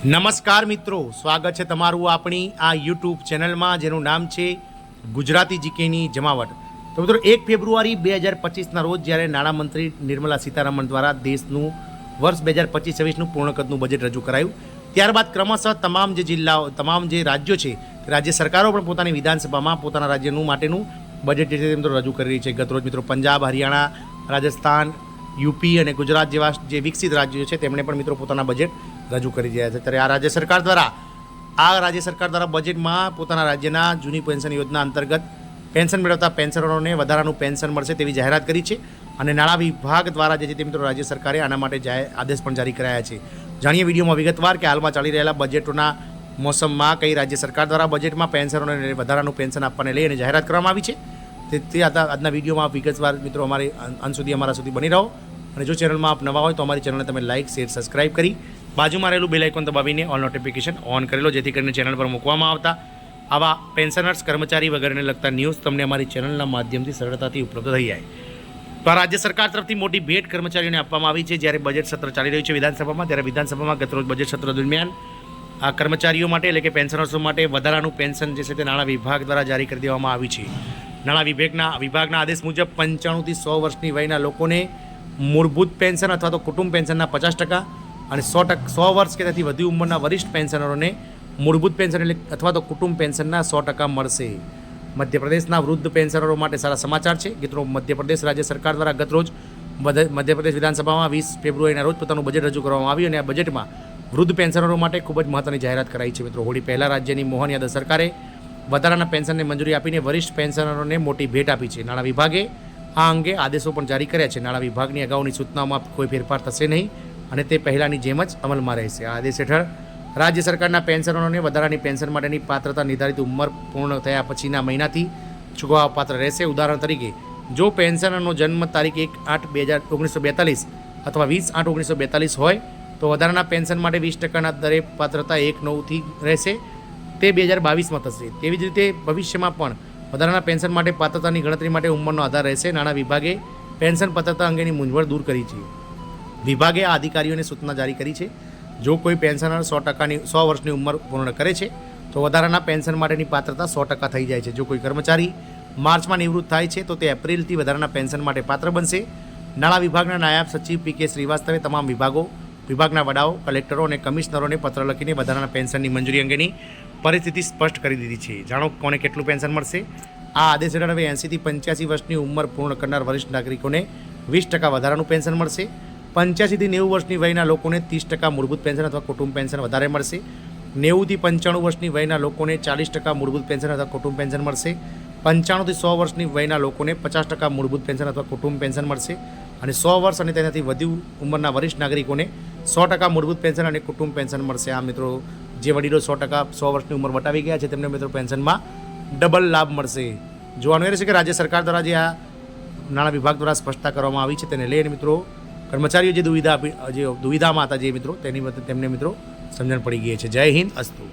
નમસ્કાર મિત્રો, સ્વાગત છે તમારું આપણી આ યુટ્યુબ ચેનલમાં જેનું નામ છે ગુજરાતી જીકેની જમાવટ। તો મિત્રો 1 ફેબ્રુઆરી 2025ના રોજ જ્યારે નાણામંત્રી નિર્મલા સીતારમણ દ્વારા દેશનું વર્ષ 2025-26નું પૂર્ણ કદનું બજેટ રજૂ કરાયું, ત્યારબાદ ક્રમશઃ તમામ જે જિલ્લાઓ, તમામ જે રાજ્યો છે, રાજ્ય સરકારો પણ પોતાની વિધાનસભામાં પોતાના રાજ્યનું માટેનું બજેટ જે છે મિત્રો રજૂ કરી રહી છે। ગતરોજ મિત્રો પંજાબ, હરિયાણા, રાજસ્થાન, યુપી અને ગુજરાત જેવા જે વિકસિત રાજ્યો છે તેમણે પણ મિત્રો પોતાના બજેટ રજૂ કરી રહ્યા છે। ત્યારે આ રાજ્ય સરકાર દ્વારા બજેટમાં પોતાના રાજ્યના જૂની પેન્શન યોજના અંતર્ગત પેન્શન મેળવતા પેન્શનરોને વધારાનું પેન્શન મળશે તેવી જાહેરાત કરી છે અને નાણાં વિભાગ દ્વારા જે છે તે મિત્રો રાજ્ય સરકારે આના માટે આદેશ પણ જારી કરાયા છે। જાણીએ વિડીયોમાં વિગતવાર કે હાલમાં ચાલી રહેલા બજેટોના મોસમમાં કઈ રાજ્ય સરકાર દ્વારા બજેટમાં પેન્શનરોને વધારાનું પેન્શન આપવાને લઈને જાહેરાત કરવામાં આવી છે તે આજના વિડીયોમાં વિગતવાર મિત્રો અમારી અંત સુધી અમારા સુધી બની રહો અને જો ચેનલમાં આપ નવા હોય તો અમારી ચેનલને તમે લાઇક, શેર, સબસ્ક્રાઇબ કરી બાજુમાં રહેલું બેલ આઇકોન દબાવીને ઓલ નોટિફિકેશન ઓન કરી લો, જેથી કરીને ચેનલ પર મૂકવામાં આવતા આવા પેન્શનર્સ, કર્મચારી વગેરેને લગતા ન્યૂઝ તમને અમારી ચેનલના માધ્યમથી સરળતાથી ઉપલબ્ધ થઈ જાય। તો આ રાજ્ય સરકાર તરફથી મોટી ભેટ કર્મચારીઓને આપવામાં આવી છે। જ્યારે બજેટ સત્ર ચાલી રહ્યું છે વિધાનસભામાં, ત્યારે વિધાનસભામાં ગતરોજ બજેટ સત્ર દરમિયાન આ કર્મચારીઓ માટે એટલે કે પેન્શનર્સો માટે વધારાનું પેન્શન જે છે તે નાણાં વિભાગ દ્વારા જારી કરી દેવામાં આવ્યું છે। નાણાં વિભાગના આદેશ મુજબ 95 થી 100 વર્ષની વયના લોકોને મૂળભૂત પેન્શન અથવા તો કુટુંબ પેન્શનના 50% અને 100 વર્ષ કે તેથી વધુ ઉંમરના વરિષ્ઠ પેન્શનરોને મૂળભૂત પેન્શન એટલે અથવા તો કુટુંબ પેન્શનના 100% મળશે। મધ્યપ્રદેશના વૃદ્ધ પેન્શનરો માટે સારા સમાચાર છે। મિત્રો, મધ્યપ્રદેશ રાજ્ય સરકાર દ્વારા ગતરોજ મધ્યપ્રદેશ વિધાનસભામાં 20 ફેબ્રુઆરીના રોજ પોતાનું બજેટ રજૂ કરવામાં આવ્યું અને આ બજેટમાં વૃદ્ધ પેન્શનરો માટે ખૂબ જ મહત્વની જાહેરાત કરાઈ છે। મિત્રો, હોળી પહેલાં રાજ્યની મોહન યાદવ સરકારે વધારાના પેન્શનને મંજૂરી આપીને વરિષ્ઠ પેન્શનરોને મોટી ભેટ આપી છે। નાણાં વિભાગે આ અંગે આદેશો પણ જારી કર્યા છે। નાણાં વિભાગની અગાઉની સૂચનાઓમાં કોઈ ફેરફાર થશે નહીં અને તે પહેલાંની જેમ જ અમલમાં રહેશે। આ આદેશ હેઠળ રાજ્ય સરકારના પેન્શનરોને વધારાની પેન્શન માટેની પાત્રતા નિર્ધારિત ઉંમર પૂર્ણ થયા પછીના મહિનાથી ચૂકવવા પાત્ર રહેશે। ઉદાહરણ તરીકે, જો પેન્શનરનો જન્મ તારીખ 1/8/1942 અથવા 20/8/1942 હોય તો વધારાના પેન્શન માટે 20%ના દરે પાત્રતા 1/9થી રહેશે, તે 2022માં થશે। તેવી જ રીતે ભવિષ્યમાં પણ વધારાના પેન્શન માટે પાત્રતાની ગણતરી માટે ઉંમરનો આધાર રહેશે। નાણાં વિભાગે પેન્શન પાત્રતા અંગેની મૂંઝવણ દૂર કરી છે। વિભાગે આ અધિકારીઓને સૂચના જારી કરી છે, જો કોઈ પેન્શનર 100 વર્ષની ઉંમર પૂર્ણ કરે છે તો વધારાના પેન્શન માટેની પાત્રતા 100% થઈ જાય છે। જો કોઈ કર્મચારી માર્ચમાં નિવૃત્ત થાય છે તો તે એપ્રિલથી વધારાના પેન્શન માટે પાત્ર બનશે। નાણાં વિભાગના નાયબ સચિવ પી.કે. શ્રીવાસ્તવે તમામ વિભાગના વડાઓ, કલેક્ટરો અને કમિશનરોને પત્ર લખીને વધારાના પેન્શનની મંજૂરી અંગેની પરિસ્થિતિ સ્પષ્ટ કરી દીધી છે। જાણો કોને કેટલું પેન્શન મળશે। આ આદેશ હેઠળ હવે 80 થી 85 વર્ષની ઉંમર પૂર્ણ કરનાર વરિષ્ઠ નાગરિકોને 20% વધારાનું પેન્શન મળશે। 85 થી 90 વર્ષની વયના લોકોને 30% મૂળભૂત પેન્શન અથવા કુટુંબ પેન્શન વધારે મળશે। 90 થી 95 વર્ષની વયના લોકોને 40% મૂળભૂત પેન્શન અથવા કુટુંબ પેન્શન મળશે। 95 થી 100 વર્ષની વયના લોકોને 50% મૂળભૂત પેન્શન અથવા કુટુંબ પેન્શન મળશે અને 100 વર્ષ અને તેનાથી વધુ ઉંમરના વરિષ્ઠ નાગરિકોને 100% મૂળભૂત પેન્શન અને કુટુંબ પેન્શન મળશે। આ મિત્રો, જે વડીલો 100 વર્ષની ઉંમર વટાવી ગયા છે તેમને મિત્રો પેન્શનમાં ડબલ લાભ મળશે। જોવાનું એ રહેશે કે રાજ્ય સરકાર દ્વારા જે આ નાણાં વિભાગ દ્વારા સ્પષ્ટતા કરવામાં આવી છે તેને લઈને મિત્રો કર્મચારીઓ જે દુવિધામાં હતા જે મિત્રો તેમને મિત્રો સમજણ પડી ગઈ છે। જય હિન્દ, અસ્તુ।